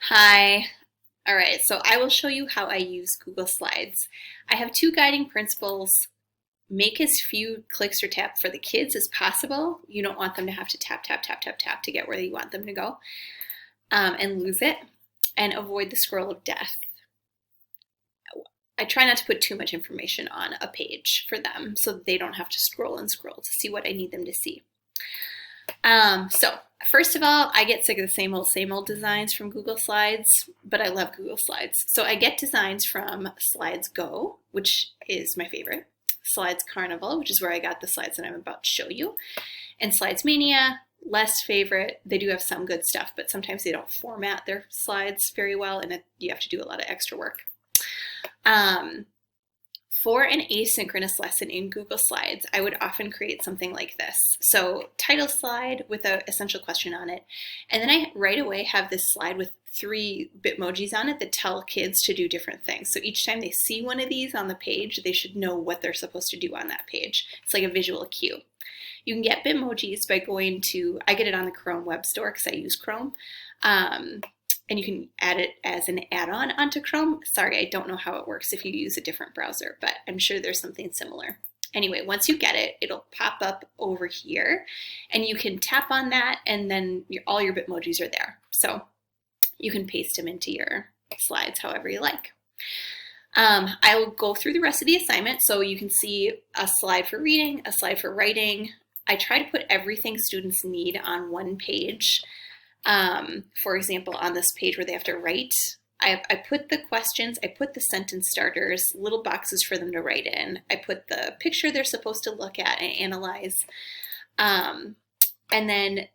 Hi. All right, so I will show you how I use Google Slides. I have two guiding principles. Make as few clicks or tap for the kids as possible. You don't want them to have to tap, tap, tap, tap, tap to get where you want them to go and lose it. And avoid the scroll of death. I try not to put too much information on a page for them so that they don't have to scroll and scroll to see what I need them to see. So first of all, I get sick of the same old designs from Google Slides, but I love Google Slides. So I get designs from Slides Go, which is my favorite, Slides Carnival, which is where I got the slides that I'm about to show you, and Slides Mania, less favorite. They do have some good stuff, but sometimes they don't format their slides very well, and you have to do a lot of extra work. For an asynchronous lesson in Google Slides, I would often create something like this. So title slide with an essential question on it. And then I right away have this slide with 3 Bitmojis on it that tell kids to do different things. So each time they see one of these on the page, they should know what they're supposed to do on that page. It's like a visual cue. You can get Bitmojis by going to, I get it on the Chrome web store because I use Chrome. And you can add it as an add-on onto Chrome. Sorry, I don't know how it works if you use a different browser, but I'm sure there's something similar. Anyway, once you get it, it'll pop up over here, and you can tap on that, and then all your Bitmojis are there. So you can paste them into your slides however you like. I will go through the rest of the assignment, so you can see a slide for reading, a slide for writing. I try to put everything students need on one page. For example, on this page where they have to write, I put the questions, I put the sentence starters, little boxes for them to write in. I put the picture they're supposed to look at and analyze. And then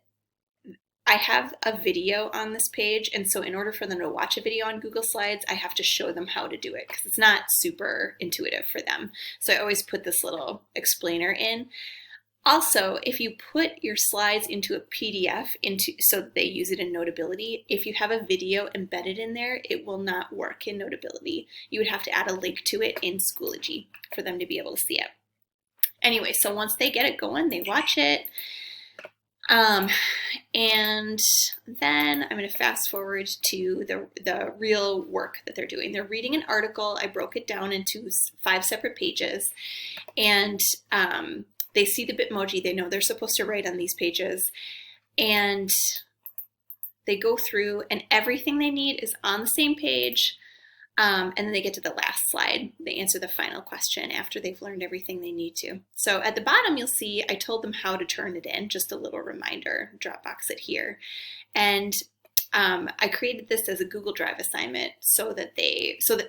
I have a video on this page, and so in order for them to watch a video on Google Slides, I have to show them how to do it because it's not super intuitive for them. So I always put this little explainer in. Also, if you put your slides into a PDF so that they use it in Notability, if you have a video embedded in there, it will not work in Notability. You would have to add a link to it in Schoology for them to be able to see it. Anyway, so once they get it going, they watch it. And then I'm going to fast forward to the real work that they're doing. They're reading an article. I broke it down into 5 separate pages, and they see the Bitmoji, they know they're supposed to write on these pages, and they go through and everything they need is on the same page, and then they get to the last slide. They answer the final question after they've learned everything they need to. So at the bottom you'll see I told them how to turn it in, just a little reminder, Dropbox it here. And I created this as a Google Drive assignment so that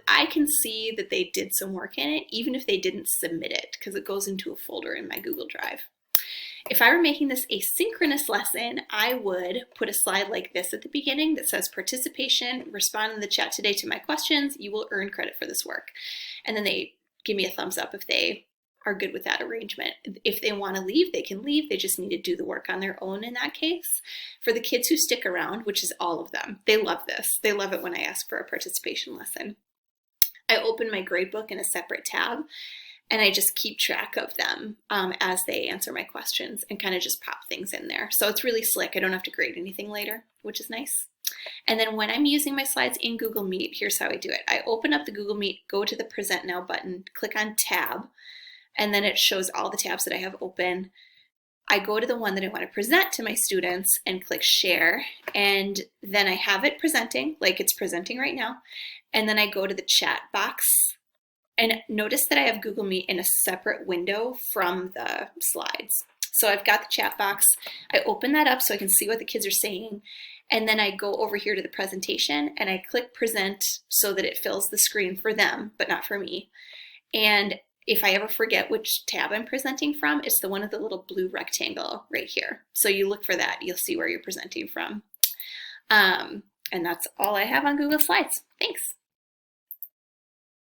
I can see that they did some work in it, even if they didn't submit it, because it goes into a folder in my Google Drive. If I were making this a synchronous lesson, I would put a slide like this at the beginning that says participation, respond in the chat today to my questions, you will earn credit for this work. And then they give me a thumbs up if they are good with that arrangement. If they want to leave, they can leave. They just need to do the work on their own in that case. For the kids who stick around, which is all of them, they love this. They love it when I ask for a participation lesson. I open my gradebook in a separate tab, and I just keep track of them as they answer my questions and kind of just pop things in there. So it's really slick. I don't have to grade anything later, which is nice. And then when I'm using my slides in Google Meet, here's how I do it. I open up the Google Meet, go to the Present Now button, click on Tab, and then it shows all the tabs that I have open. I go to the one that I want to present to my students and click Share, and then I have it presenting like it's presenting right now. And then I go to the chat box, and notice that I have Google Meet in a separate window from the slides. So I've got the chat box. I open that up so I can see what the kids are saying, and then I go over here to the presentation and I click Present so that it fills the screen for them, but not for me. And if I ever forget which tab I'm presenting from, it's the one with the little blue rectangle right here. So you look for that, you'll see where you're presenting from. And that's all I have on Google Slides. Thanks.